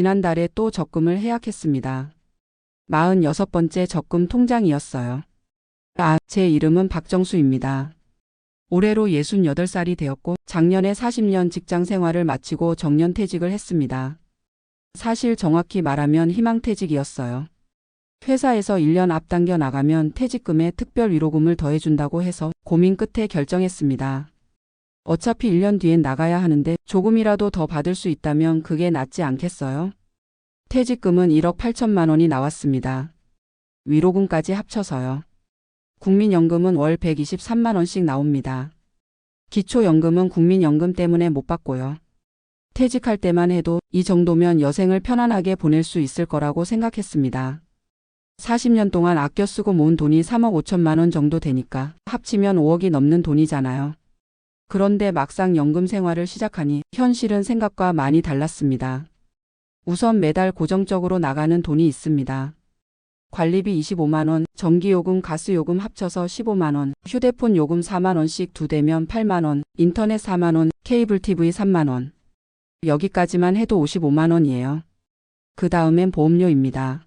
지난달에 또 적금을 해약했습니다. 46번째 적금 통장이었어요. 제 이름은 박정수입니다. 올해로 68살이 되었고 작년에 40년 직장 생활을 마치고 정년퇴직을 했습니다. 사실 정확히 말하면 희망퇴직이었어요. 회사에서 1년 앞당겨 나가면 퇴직금에 특별 위로금을 더해준다고 해서 고민 끝에 결정했습니다. 어차피 1년 뒤엔 나가야 하는데 조금이라도 더 받을 수 있다면 그게 낫지 않겠어요? 퇴직금은 1억 8천만 원이 나왔습니다. 위로금까지 합쳐서요. 국민연금은 월 123만 원씩 나옵니다. 기초연금은 국민연금 때문에 못 받고요. 퇴직할 때만 해도 이 정도면 여생을 편안하게 보낼 수 있을 거라고 생각했습니다. 40년 동안 아껴 쓰고 모은 돈이 3억 5천만 원 정도 되니까 합치면 5억이 넘는 돈이잖아요. 그런데 막상 연금 생활을 시작하니 현실은 생각과 많이 달랐습니다. 우선 매달 고정적으로 나가는 돈이 있습니다. 관리비 25만 원, 전기요금, 가스요금 합쳐서 15만 원, 휴대폰 요금 4만 원씩 2대면 8만 원, 인터넷 4만 원, 케이블 TV 3만 원. 여기까지만 해도 55만 원이에요. 그 다음엔 보험료입니다.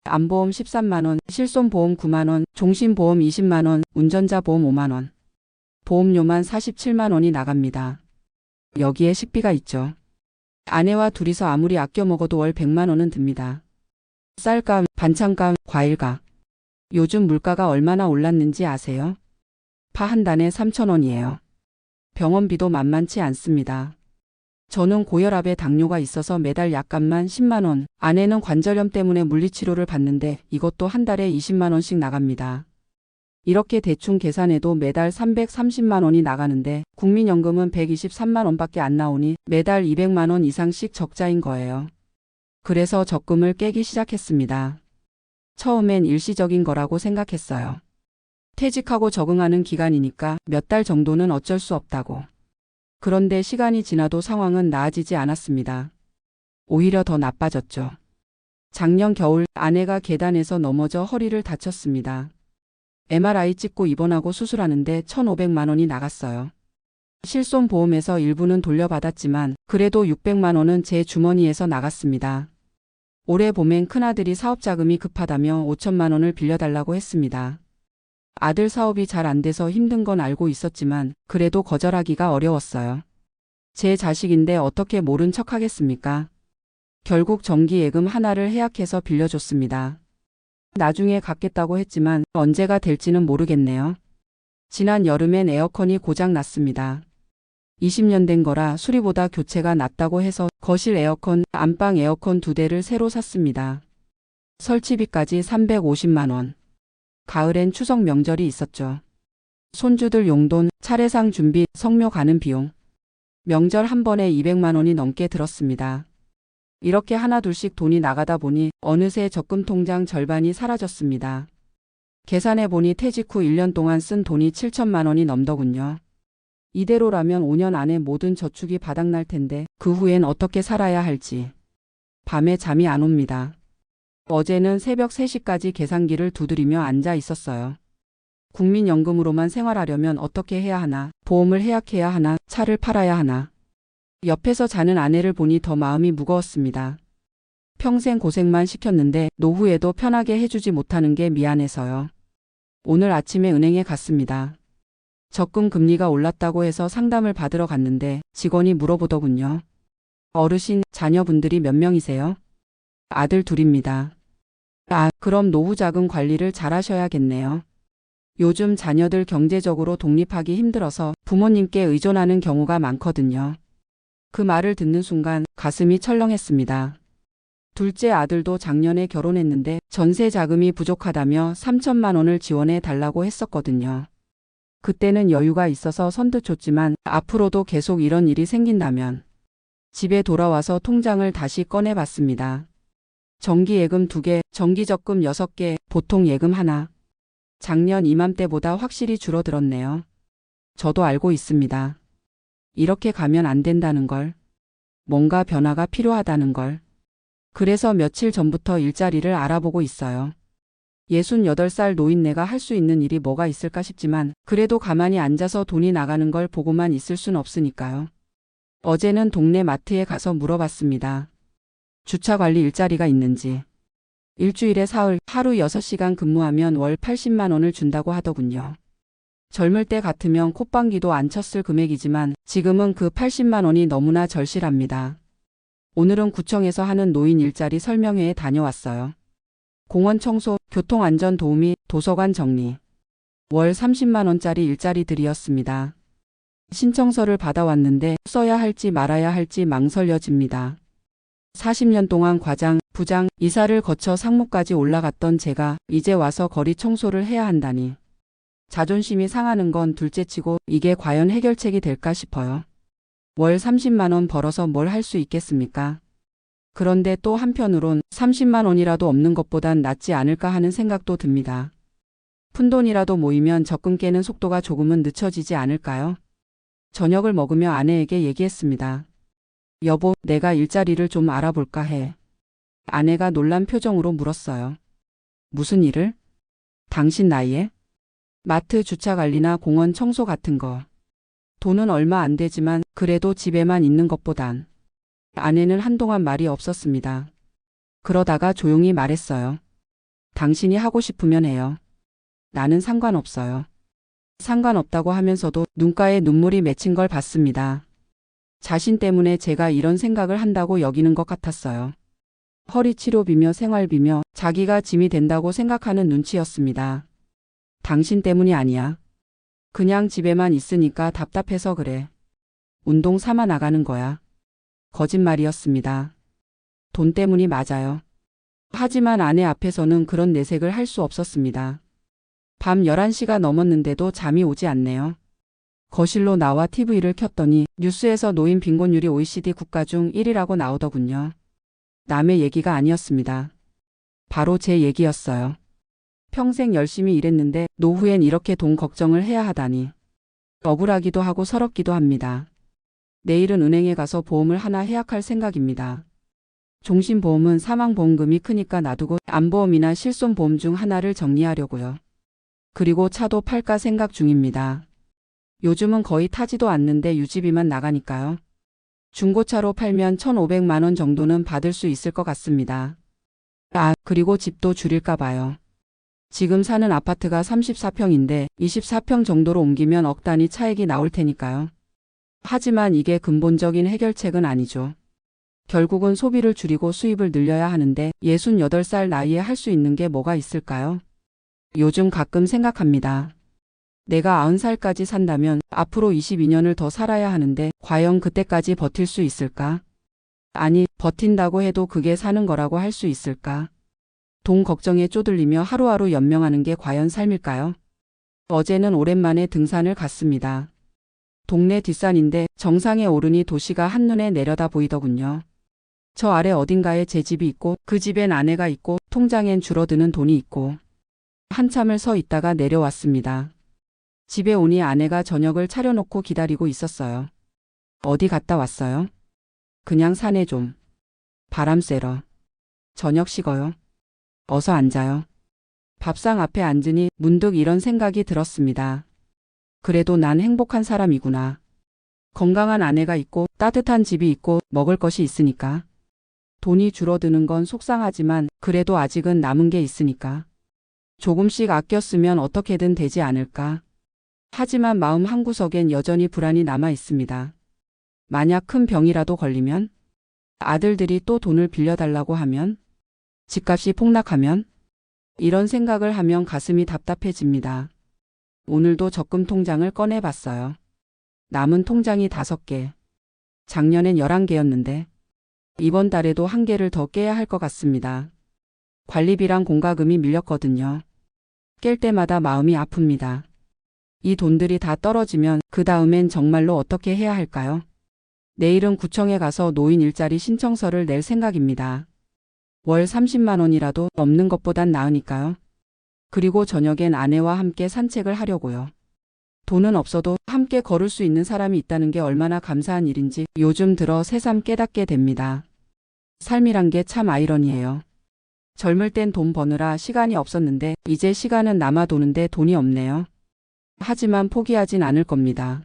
안보험 13만 원, 실손보험 9만 원, 종신보험 20만 원, 운전자 보험 5만 원. 보험료만 47만 원이 나갑니다. 여기에 식비가 있죠. 아내와 둘이서 아무리 아껴 먹어도 월 100만 원은 듭니다. 쌀값, 반찬값, 과일값. 요즘 물가가 얼마나 올랐는지 아세요? 파 한 단에 3천 원이에요. 병원비도 만만치 않습니다. 저는 고혈압에 당뇨가 있어서 매달 약값만 10만 원, 아내는 관절염 때문에 물리치료를 받는데 이것도 한 달에 20만 원씩 나갑니다. 이렇게 대충 계산해도 매달 330만 원이 나가는데 국민연금은 123만 원밖에 안 나오니 매달 200만 원 이상씩 적자인 거예요. 그래서 적금을 깨기 시작했습니다. 처음엔 일시적인 거라고 생각했어요. 퇴직하고 적응하는 기간이니까 몇 달 정도는 어쩔 수 없다고. 그런데 시간이 지나도 상황은 나아지지 않았습니다. 오히려 더 나빠졌죠. 작년 겨울 아내가 계단에서 넘어져 허리를 다쳤습니다. MRI 찍고 입원하고 수술하는데 1,500만 원이 나갔어요. 실손보험에서 일부는 돌려받았지만 그래도 600만 원은 제 주머니에서 나갔습니다. 올해 봄엔 큰아들이 사업자금이 급하다며 5천만 원을 빌려달라고 했습니다. 아들 사업이 잘 안 돼서 힘든 건 알고 있었지만 그래도 거절하기가 어려웠어요. 제 자식인데 어떻게 모른 척 하겠습니까? 결국 정기예금 하나를 해약해서 빌려줬습니다. 나중에 갚겠다고 했지만 언제가 될지는 모르겠네요. 지난 여름엔 에어컨이 고장 났습니다. 20년 된 거라 수리보다 교체가 낫다고 해서 거실 에어컨, 안방 에어컨 2대를 새로 샀습니다. 설치비까지 350만 원. 가을엔 추석 명절이 있었죠. 손주들 용돈, 차례상 준비, 성묘 가는 비용. 명절 한 번에 200만 원이 넘게 들었습니다. 이렇게 하나둘씩 돈이 나가다 보니 어느새 적금 통장 절반이 사라졌습니다. 계산해보니 퇴직 후 1년 동안 쓴 돈이 7천만 원이 넘더군요. 이대로라면 5년 안에 모든 저축이 바닥날 텐데 그 후엔 어떻게 살아야 할지. 밤에 잠이 안 옵니다. 어제는 새벽 3시까지 계산기를 두드리며 앉아 있었어요. 국민연금으로만 생활하려면 어떻게 해야 하나, 보험을 해약해야 하나, 차를 팔아야 하나. 옆에서 자는 아내를 보니 더 마음이 무거웠습니다. 평생 고생만 시켰는데 노후에도 편하게 해주지 못하는 게 미안해서요. 오늘 아침에 은행에 갔습니다. 적금 금리가 올랐다고 해서 상담을 받으러 갔는데 직원이 물어보더군요. 어르신, 자녀분들이 몇 명이세요? 아들 둘입니다. 그럼 노후자금 관리를 잘 하셔야겠네요. 요즘 자녀들 경제적으로 독립하기 힘들어서 부모님께 의존하는 경우가 많거든요. 그 말을 듣는 순간 가슴이 철렁했습니다. 둘째 아들도 작년에 결혼했는데 전세 자금이 부족하다며 3천만 원을 지원해 달라고 했었거든요. 그때는 여유가 있어서 선뜻 줬지만 앞으로도 계속 이런 일이 생긴다면 집에 돌아와서 통장을 다시 꺼내봤습니다. 정기예금 2개, 정기적금 6개, 보통예금 하나. 작년 이맘때보다 확실히 줄어들었네요. 저도 알고 있습니다. 이렇게 가면 안 된다는 걸. 뭔가 변화가 필요하다는 걸. 그래서 며칠 전부터 일자리를 알아보고 있어요. 68살 노인네가 할 수 있는 일이 뭐가 있을까 싶지만 그래도 가만히 앉아서 돈이 나가는 걸 보고만 있을 순 없으니까요. 어제는 동네 마트에 가서 물어봤습니다. 주차 관리 일자리가 있는지. 일주일에 사흘, 하루 6시간 근무하면 월 80만 원을 준다고 하더군요. 젊을 때 같으면 콧방귀도 안 쳤을 금액이지만 지금은 그 80만 원이 너무나 절실합니다. 오늘은 구청에서 하는 노인 일자리 설명회에 다녀왔어요. 공원 청소, 교통안전 도우미, 도서관 정리. 월 30만 원짜리 일자리들이었습니다. 신청서를 받아왔는데 써야 할지 말아야 할지 망설여집니다. 40년 동안 과장, 부장, 이사를 거쳐 상무까지 올라갔던 제가 이제 와서 거리 청소를 해야 한다니. 자존심이 상하는 건 둘째치고 이게 과연 해결책이 될까 싶어요. 월 30만 원 벌어서 뭘 할 수 있겠습니까? 그런데 또 한편으론 30만 원이라도 없는 것보단 낫지 않을까 하는 생각도 듭니다. 푼돈이라도 모이면 적금 깨는 속도가 조금은 늦춰지지 않을까요? 저녁을 먹으며 아내에게 얘기했습니다. 여보, 내가 일자리를 좀 알아볼까 해. 아내가 놀란 표정으로 물었어요. 무슨 일을? 당신 나이에? 마트 주차 관리나 공원 청소 같은 거. 돈은 얼마 안 되지만 그래도 집에만 있는 것보단. 아내는 한동안 말이 없었습니다. 그러다가 조용히 말했어요. 당신이 하고 싶으면 해요. 나는 상관없어요. 상관없다고 하면서도 눈가에 눈물이 맺힌 걸 봤습니다. 자신 때문에 제가 이런 생각을 한다고 여기는 것 같았어요. 허리 치료비며 생활비며 자기가 짐이 된다고 생각하는 눈치였습니다. 당신 때문이 아니야. 그냥 집에만 있으니까 답답해서 그래. 운동 삼아 나가는 거야. 거짓말이었습니다. 돈 때문이 맞아요. 하지만 아내 앞에서는 그런 내색을 할 수 없었습니다. 밤 11시가 넘었는데도 잠이 오지 않네요. 거실로 나와 TV를 켰더니 뉴스에서 노인 빈곤율이 OECD 국가 중 1위라고 나오더군요. 남의 얘기가 아니었습니다. 바로 제 얘기였어요. 평생 열심히 일했는데 노후엔 이렇게 돈 걱정을 해야 하다니. 억울하기도 하고 서럽기도 합니다. 내일은 은행에 가서 보험을 하나 해약할 생각입니다. 종신보험은 사망보험금이 크니까 놔두고 암보험이나 실손보험 중 하나를 정리하려고요. 그리고 차도 팔까 생각 중입니다. 요즘은 거의 타지도 않는데 유지비만 나가니까요. 중고차로 팔면 1,500만 원 정도는 받을 수 있을 것 같습니다. 그리고 집도 줄일까 봐요. 지금 사는 아파트가 34평인데 24평 정도로 옮기면 억 단위 차익이 나올 테니까요. 하지만 이게 근본적인 해결책은 아니죠. 결국은 소비를 줄이고 수입을 늘려야 하는데 68살 나이에 할 수 있는 게 뭐가 있을까요? 요즘 가끔 생각합니다. 내가 90살까지 산다면 앞으로 22년을 더 살아야 하는데 과연 그때까지 버틸 수 있을까? 아니, 버틴다고 해도 그게 사는 거라고 할 수 있을까? 돈 걱정에 쪼들리며 하루하루 연명하는 게 과연 삶일까요? 어제는 오랜만에 등산을 갔습니다. 동네 뒷산인데 정상에 오르니 도시가 한눈에 내려다 보이더군요. 저 아래 어딘가에 제 집이 있고 그 집엔 아내가 있고 통장엔 줄어드는 돈이 있고. 한참을 서 있다가 내려왔습니다. 집에 오니 아내가 저녁을 차려놓고 기다리고 있었어요. 어디 갔다 왔어요? 그냥 산에 좀. 바람 쐬러. 저녁 식어요. 어서 앉아요. 밥상 앞에 앉으니 문득 이런 생각이 들었습니다. 그래도 난 행복한 사람이구나. 건강한 아내가 있고 따뜻한 집이 있고 먹을 것이 있으니까. 돈이 줄어드는 건 속상하지만 그래도 아직은 남은 게 있으니까. 조금씩 아껴 쓰면 어떻게든 되지 않을까. 하지만 마음 한구석엔 여전히 불안이 남아 있습니다. 만약 큰 병이라도 걸리면? 아들들이 또 돈을 빌려달라고 하면? 집값이 폭락하면? 이런 생각을 하면 가슴이 답답해집니다. 오늘도 적금 통장을 꺼내봤어요. 남은 통장이 5개. 작년엔 11개였는데 이번 달에도 1개를 더 깨야 할 것 같습니다. 관리비랑 공과금이 밀렸거든요. 깰 때마다 마음이 아픕니다. 이 돈들이 다 떨어지면 그 다음엔 정말로 어떻게 해야 할까요? 내일은 구청에 가서 노인 일자리 신청서를 낼 생각입니다. 월 30만 원이라도 넘는 것보단 나으니까요. 그리고 저녁엔 아내와 함께 산책을 하려고요. 돈은 없어도 함께 걸을 수 있는 사람이 있다는 게 얼마나 감사한 일인지 요즘 들어 새삼 깨닫게 됩니다. 삶이란 게 참 아이러니해요. 젊을 땐 돈 버느라 시간이 없었는데 이제 시간은 남아 도는데 돈이 없네요. 하지만 포기하진 않을 겁니다.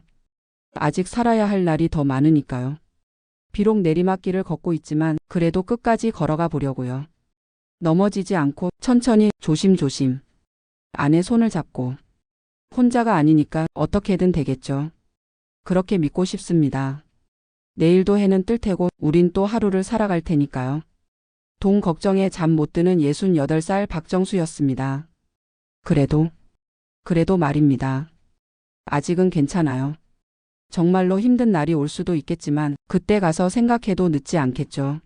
아직 살아야 할 날이 더 많으니까요. 비록 내리막길을 걷고 있지만 그래도 끝까지 걸어가 보려고요. 넘어지지 않고 천천히 조심조심. 아내 손을 잡고. 혼자가 아니니까 어떻게든 되겠죠. 그렇게 믿고 싶습니다. 내일도 해는 뜰 테고 우린 또 하루를 살아갈 테니까요. 돈 걱정에 잠 못 드는 68살 박정수였습니다. 그래도 말입니다. 아직은 괜찮아요. 정말로 힘든 날이 올 수도 있겠지만 그때 가서 생각해도 늦지 않겠죠.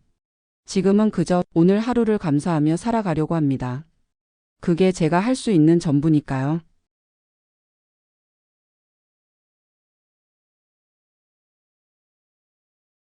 지금은 그저 오늘 하루를 감사하며 살아가려고 합니다. 그게 제가 할 수 있는 전부니까요.